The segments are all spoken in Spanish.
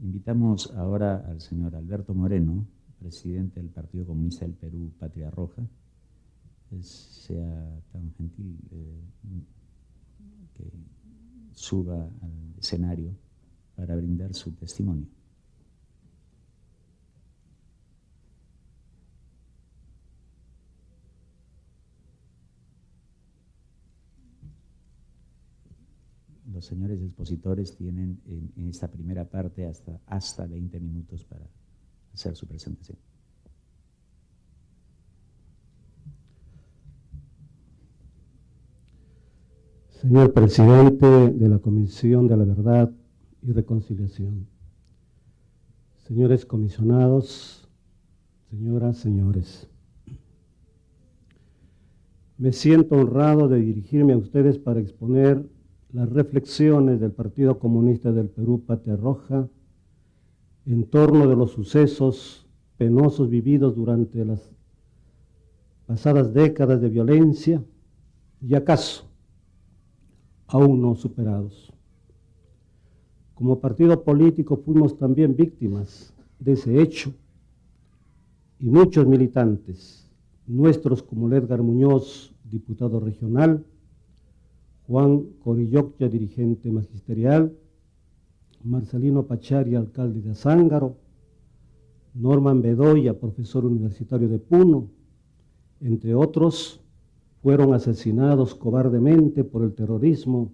Invitamos ahora al señor Alberto Moreno, presidente del Partido Comunista del Perú, Patria Roja. Sea tan gentil que suba al escenario para brindar su testimonio. Los señores expositores tienen en esta primera parte hasta 20 minutos para hacer su presentación. Señor presidente de la Comisión de la Verdad y Reconciliación, señores comisionados, señoras, señores, me siento honrado de dirigirme a ustedes para exponer las reflexiones del Partido Comunista del Perú, Patria Roja, en torno de los sucesos penosos vividos durante las pasadas décadas de violencia y acaso aún no superados. Como partido político fuimos también víctimas de ese hecho y muchos militantes, nuestros como Edgar Muñoz, diputado regional, Juan Corillocya, dirigente magisterial, Marcelino Pachari, alcalde de Azángaro, Norman Bedoya, profesor universitario de Puno, entre otros, fueron asesinados cobardemente por el terrorismo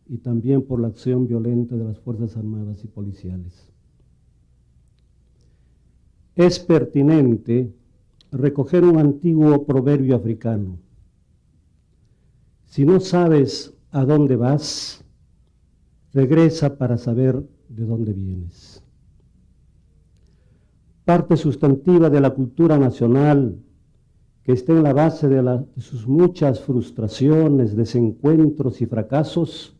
y también por la acción violenta de las Fuerzas Armadas y policiales. Es pertinente recoger un antiguo proverbio africano: si no sabes a dónde vas, regresa para saber de dónde vienes. Parte sustantiva de la cultura nacional que está en la base de sus muchas frustraciones, desencuentros y fracasos,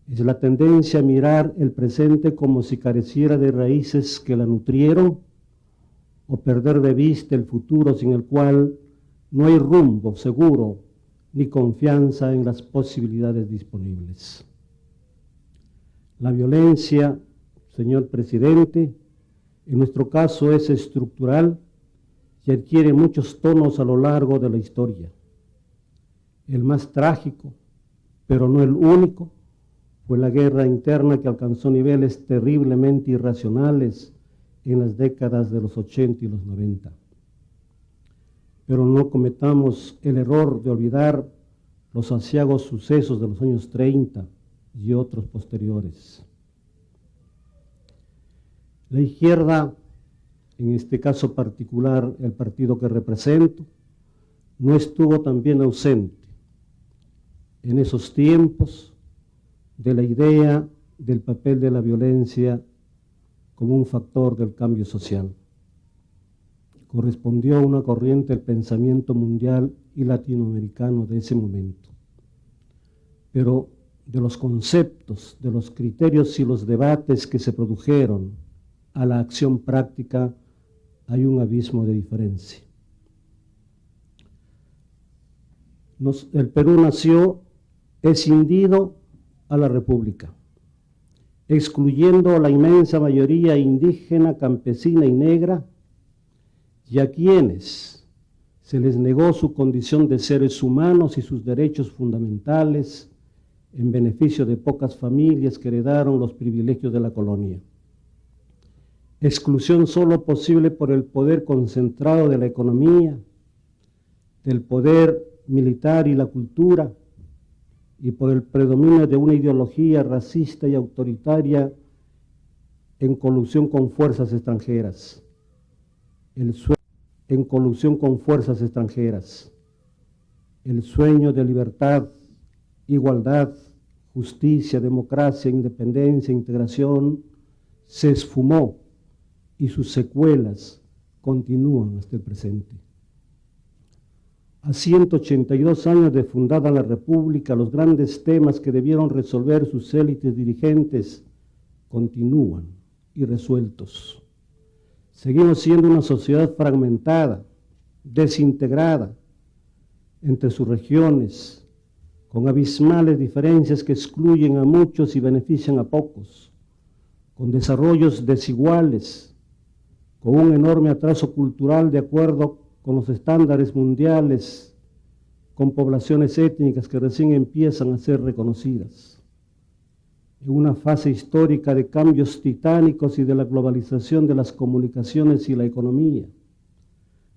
es la tendencia a mirar el presente como si careciera de raíces que la nutrieron, o perder de vista el futuro sin el cual no hay rumbo seguro ni confianza en las posibilidades disponibles. La violencia, señor presidente, en nuestro caso es estructural y adquiere muchos tonos a lo largo de la historia. El más trágico, pero no el único, fue la guerra interna que alcanzó niveles terriblemente irracionales en las décadas de los 80 y los 90. Pero no cometamos el error de olvidar los aciagos sucesos de los años 30 y otros posteriores. La izquierda, en este caso particular el partido que represento, no estuvo también ausente en esos tiempos de la idea del papel de la violencia como un factor del cambio social. Correspondió a una corriente del pensamiento mundial y latinoamericano de ese momento. Pero de los conceptos, de los criterios y los debates que se produjeron a la acción práctica, hay un abismo de diferencia. El Perú nació escindido a la República, excluyendo a la inmensa mayoría indígena, campesina y negra, y a quienes se les negó su condición de seres humanos y sus derechos fundamentales en beneficio de pocas familias que heredaron los privilegios de la colonia. Exclusión solo posible por el poder concentrado de la economía, del poder militar y la cultura, y por el predominio de una ideología racista y autoritaria en colusión con fuerzas extranjeras. En colusión con fuerzas extranjeras. El sueño de libertad, igualdad, justicia, democracia, independencia, integración, se esfumó y sus secuelas continúan hasta el presente. A 182 años de fundada la República, los grandes temas que debieron resolver sus élites dirigentes continúan irresueltos. Seguimos siendo una sociedad fragmentada, desintegrada entre sus regiones, con abismales diferencias que excluyen a muchos y benefician a pocos, con desarrollos desiguales, con un enorme atraso cultural de acuerdo con los estándares mundiales, con poblaciones étnicas que recién empiezan a ser reconocidas. En una fase histórica de cambios titánicos y de la globalización de las comunicaciones y la economía,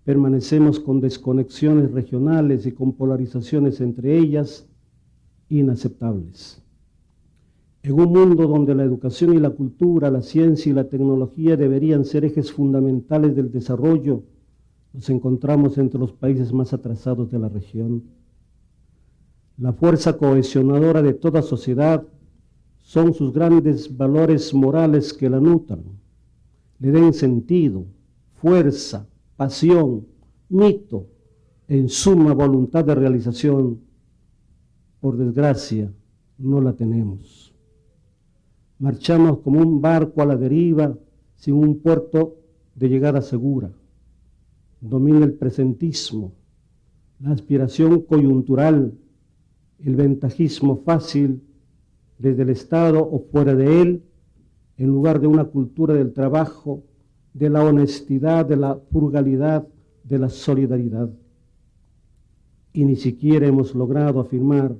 permanecemos con desconexiones regionales y con polarizaciones entre ellas inaceptables. En un mundo donde la educación y la cultura, la ciencia y la tecnología deberían ser ejes fundamentales del desarrollo, nos encontramos entre los países más atrasados de la región. La fuerza cohesionadora de toda sociedad son sus grandes valores morales que la nutran, le den sentido, fuerza, pasión, mito, en suma voluntad de realización. Por desgracia, no la tenemos. Marchamos como un barco a la deriva sin un puerto de llegada segura. Domina el presentismo, la aspiración coyuntural, el ventajismo fácil desde el Estado o fuera de él, en lugar de una cultura del trabajo, de la honestidad, de la frugalidad, de la solidaridad. Y ni siquiera hemos logrado afirmar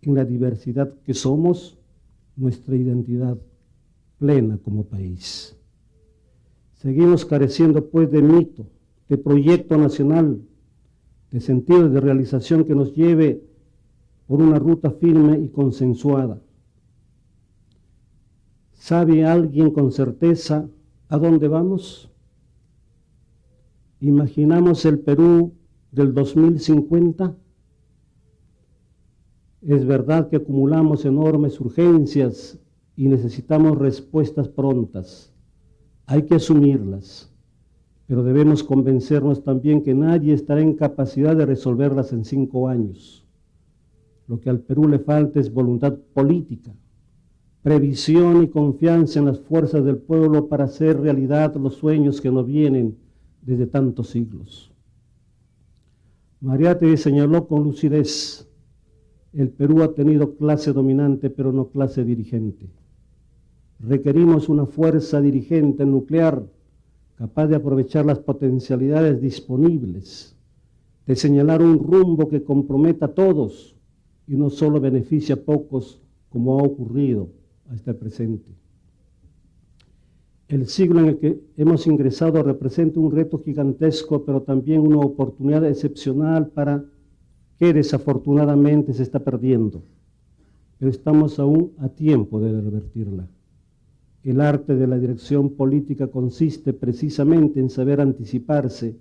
en la diversidad que somos nuestra identidad plena como país. Seguimos careciendo pues de mito, de proyecto nacional, de sentido de realización que nos lleve por una ruta firme y consensuada. ¿Sabe alguien con certeza a dónde vamos? ¿Imaginamos el Perú del 2050? Es verdad que acumulamos enormes urgencias y necesitamos respuestas prontas. Hay que asumirlas, pero debemos convencernos también que nadie estará en capacidad de resolverlas en 5 años. Lo que al Perú le falta es voluntad política, previsión y confianza en las fuerzas del pueblo para hacer realidad los sueños que nos vienen desde tantos siglos. Mariátegui señaló con lucidez: el Perú ha tenido clase dominante, pero no clase dirigente. Requerimos una fuerza dirigente nuclear capaz de aprovechar las potencialidades disponibles, de señalar un rumbo que comprometa a todos y no solo beneficie a pocos, como ha ocurrido hasta el presente. El siglo en el que hemos ingresado representa un reto gigantesco, pero también una oportunidad excepcional para que desafortunadamente se está perdiendo, pero estamos aún a tiempo de revertirla. El arte de la dirección política consiste precisamente en saber anticiparse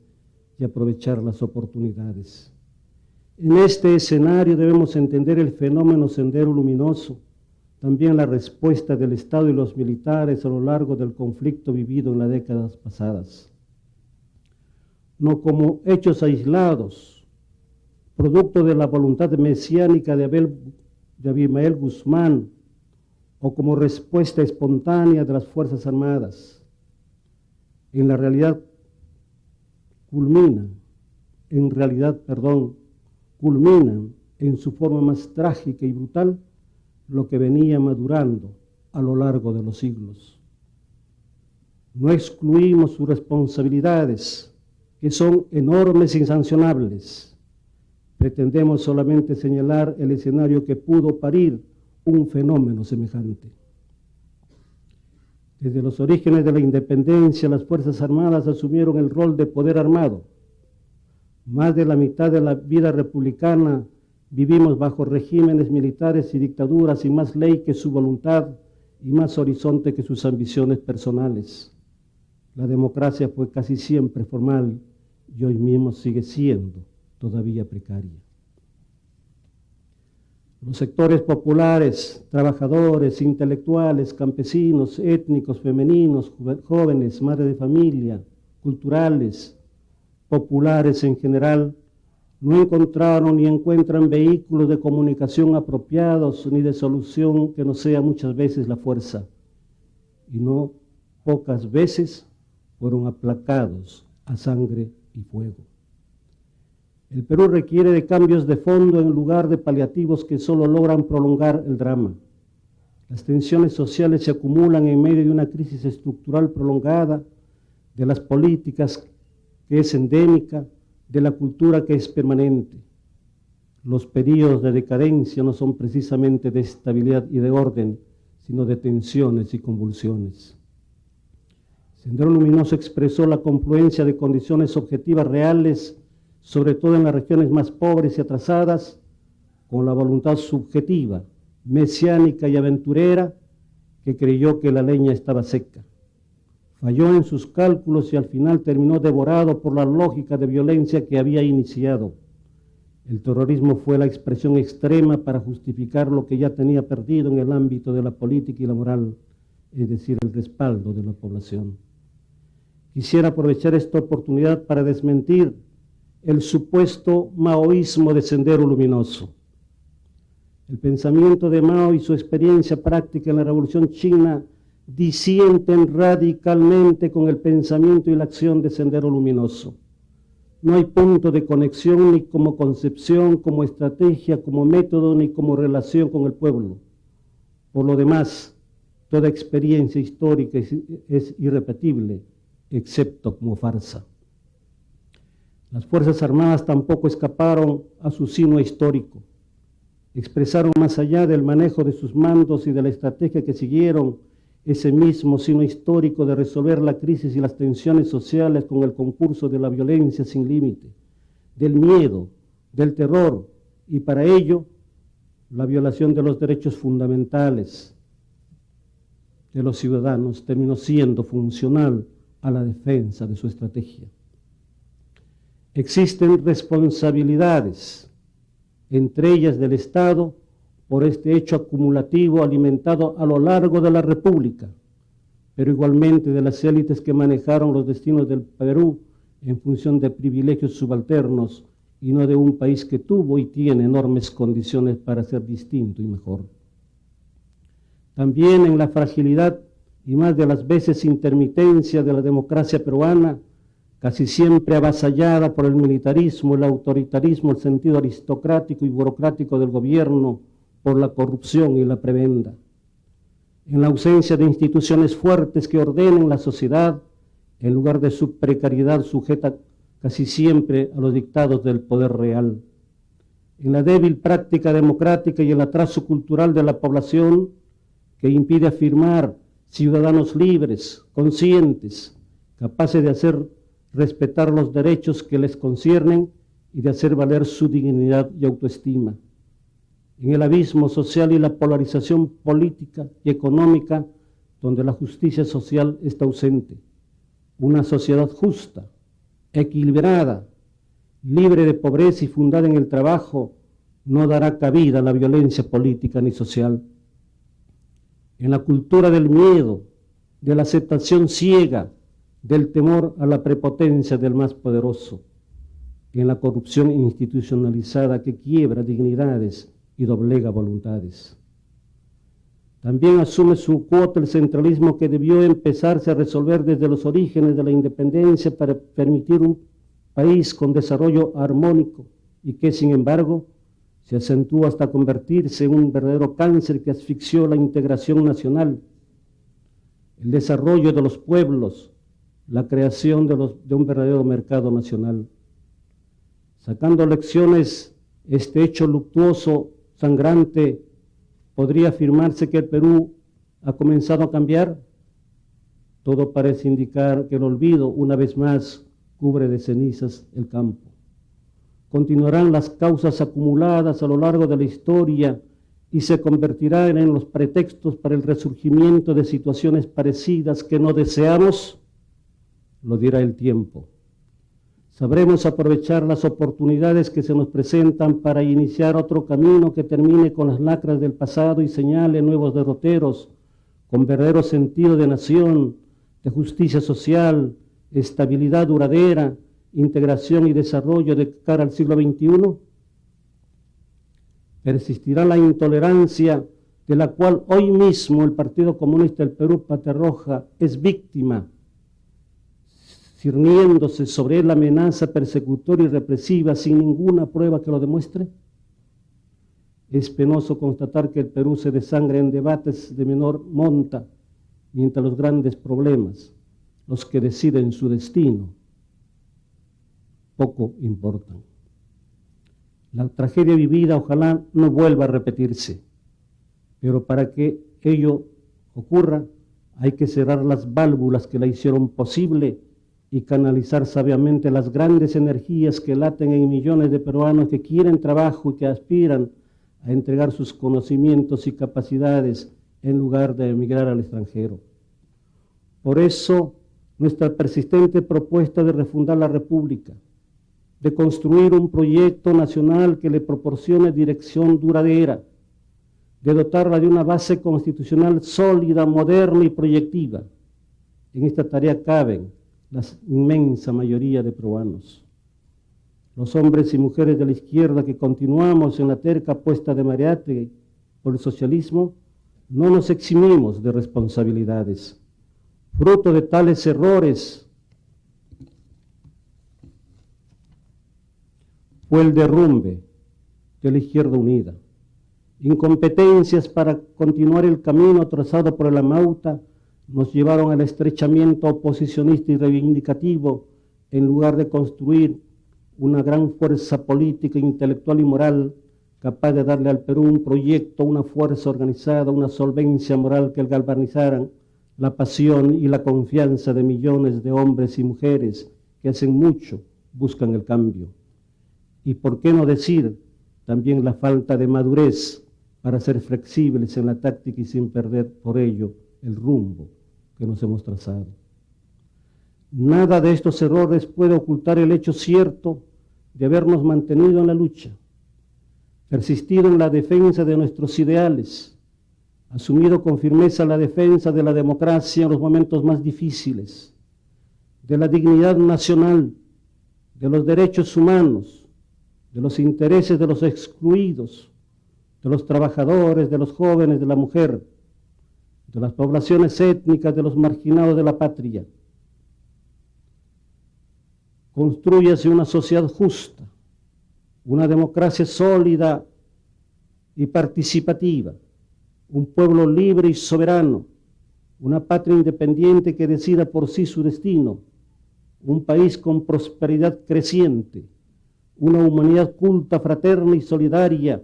y aprovechar las oportunidades. En este escenario debemos entender el fenómeno Sendero Luminoso, también la respuesta del Estado y los militares a lo largo del conflicto vivido en las décadas pasadas. No como hechos aislados, producto de la voluntad mesiánica de Abimael Guzmán, o como respuesta espontánea de las Fuerzas Armadas. En realidad culminan en su forma más trágica y brutal lo que venía madurando a lo largo de los siglos. No excluimos sus responsabilidades, que son enormes e insancionables. Pretendemos solamente señalar el escenario que pudo parir un fenómeno semejante. Desde los orígenes de la independencia, las Fuerzas Armadas asumieron el rol de poder armado. Más de la mitad de la vida republicana vivimos bajo regímenes militares y dictaduras, y más ley que su voluntad y más horizonte que sus ambiciones personales. La democracia fue casi siempre formal y hoy mismo sigue siendo todavía precaria. Los sectores populares, trabajadores, intelectuales, campesinos, étnicos, femeninos, jóvenes, madres de familia, culturales, populares en general, no encontraron ni encuentran vehículos de comunicación apropiados ni de solución que no sea muchas veces la fuerza, y no pocas veces fueron aplacados a sangre y fuego. El Perú requiere de cambios de fondo en lugar de paliativos que solo logran prolongar el drama. Las tensiones sociales se acumulan en medio de una crisis estructural prolongada, de las políticas que es endémica, de la cultura que es permanente. Los periodos de decadencia no son precisamente de estabilidad y de orden, sino de tensiones y convulsiones. Sendero Luminoso expresó la confluencia de condiciones objetivas reales, sobre todo en las regiones más pobres y atrasadas, con la voluntad subjetiva, mesiánica y aventurera, que creyó que la leña estaba seca. Falló en sus cálculos y al final terminó devorado por la lógica de violencia que había iniciado. El terrorismo fue la expresión extrema para justificar lo que ya tenía perdido en el ámbito de la política y la moral, es decir, el respaldo de la población. Quisiera aprovechar esta oportunidad para desmentir el supuesto maoísmo de Sendero Luminoso. El pensamiento de Mao y su experiencia práctica en la Revolución China disienten radicalmente con el pensamiento y la acción de Sendero Luminoso. No hay punto de conexión ni como concepción, como estrategia, como método, ni como relación con el pueblo. Por lo demás, toda experiencia histórica es irrepetible, excepto como farsa. Las Fuerzas Armadas tampoco escaparon a su sino histórico. Expresaron más allá del manejo de sus mandos y de la estrategia que siguieron ese mismo sino histórico de resolver la crisis y las tensiones sociales con el concurso de la violencia sin límite, del miedo, del terror, y para ello la violación de los derechos fundamentales de los ciudadanos terminó siendo funcional a la defensa de su estrategia. Existen responsabilidades, entre ellas del Estado, por este hecho acumulativo alimentado a lo largo de la República, pero igualmente de las élites que manejaron los destinos del Perú en función de privilegios subalternos y no de un país que tuvo y tiene enormes condiciones para ser distinto y mejor. También en la fragilidad y más de las veces intermitencia de la democracia peruana, casi siempre avasallada por el militarismo, el autoritarismo, el sentido aristocrático y burocrático del gobierno, por la corrupción y la prebenda. En la ausencia de instituciones fuertes que ordenen la sociedad, en lugar de su precariedad sujeta casi siempre a los dictados del poder real. En la débil práctica democrática y el atraso cultural de la población que impide afirmar ciudadanos libres, conscientes, capaces de hacer respetar los derechos que les conciernen y de hacer valer su dignidad y autoestima. En el abismo social y la polarización política y económica, donde la justicia social está ausente. Una sociedad justa, equilibrada, libre de pobreza y fundada en el trabajo, no dará cabida a la violencia política ni social. En la cultura del miedo, de la aceptación ciega, del temor a la prepotencia del más poderoso, en la corrupción institucionalizada que quiebra dignidades y doblega voluntades. También asume su cuota el centralismo que debió empezarse a resolver desde los orígenes de la independencia para permitir un país con desarrollo armónico y que, sin embargo, se acentuó hasta convertirse en un verdadero cáncer que asfixió la integración nacional, el desarrollo de los pueblos, la creación de un verdadero mercado nacional. Sacando lecciones, este hecho luctuoso, sangrante, ¿podría afirmarse que el Perú ha comenzado a cambiar? Todo parece indicar que el olvido, una vez más, cubre de cenizas el campo. Continuarán las causas acumuladas a lo largo de la historia y se convertirán en los pretextos para el resurgimiento de situaciones parecidas que no deseamos, lo dirá el tiempo. Sabremos aprovechar las oportunidades que se nos presentan para iniciar otro camino que termine con las lacras del pasado y señale nuevos derroteros, con verdadero sentido de nación, de justicia social, estabilidad duradera, integración y desarrollo de cara al siglo XXI. Persistirá la intolerancia de la cual hoy mismo el Partido Comunista del Perú, Patria Roja, es víctima, cirniéndose sobre la amenaza persecutoria y represiva sin ninguna prueba que lo demuestre. Es penoso constatar que el Perú se desangra en debates de menor monta, mientras los grandes problemas, los que deciden su destino, poco importan. La tragedia vivida ojalá no vuelva a repetirse, pero para que ello ocurra hay que cerrar las válvulas que la hicieron posible y canalizar sabiamente las grandes energías que laten en millones de peruanos que quieren trabajo y que aspiran a entregar sus conocimientos y capacidades en lugar de emigrar al extranjero. Por eso, nuestra persistente propuesta de refundar la República, de construir un proyecto nacional que le proporcione dirección duradera, de dotarla de una base constitucional sólida, moderna y proyectiva. En esta tarea caben la inmensa mayoría de peruanos. Los hombres y mujeres de la izquierda que continuamos en la terca apuesta de Mariátegui por el socialismo, no nos eximimos de responsabilidades. Fruto de tales errores fue el derrumbe de la izquierda unida. Incompetencias para continuar el camino trazado por el Amauta nos llevaron al estrechamiento oposicionista y reivindicativo en lugar de construir una gran fuerza política, intelectual y moral capaz de darle al Perú un proyecto, una fuerza organizada, una solvencia moral que galvanizaran la pasión y la confianza de millones de hombres y mujeres que hacen mucho buscan el cambio. Y por qué no decir también la falta de madurez para ser flexibles en la táctica y sin perder por ello el rumbo que nos hemos trazado. Nada de estos errores puede ocultar el hecho cierto de habernos mantenido en la lucha, persistido en la defensa de nuestros ideales, asumido con firmeza la defensa de la democracia en los momentos más difíciles, de la dignidad nacional, de los derechos humanos, de los intereses de los excluidos, de los trabajadores, de los jóvenes, de la mujer, de las poblaciones étnicas, de los marginados de la patria. Constrúyase una sociedad justa, una democracia sólida y participativa, un pueblo libre y soberano, una patria independiente que decida por sí su destino, un país con prosperidad creciente, una humanidad culta, fraterna y solidaria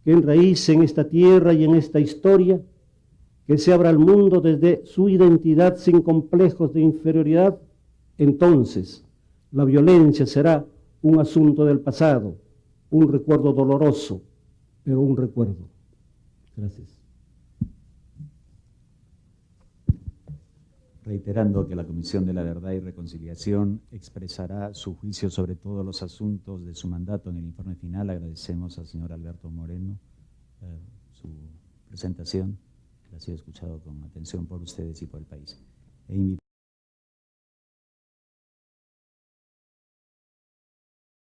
que enraíce en esta tierra y en esta historia, que se abra al mundo desde su identidad sin complejos de inferioridad. Entonces la violencia será un asunto del pasado, un recuerdo doloroso, pero un recuerdo. Gracias. Reiterando que la Comisión de la Verdad y Reconciliación expresará su juicio sobre todos los asuntos de su mandato en el informe final, agradecemos al señor Alberto Moreno su presentación, que ha sido escuchado con atención por ustedes y por el país.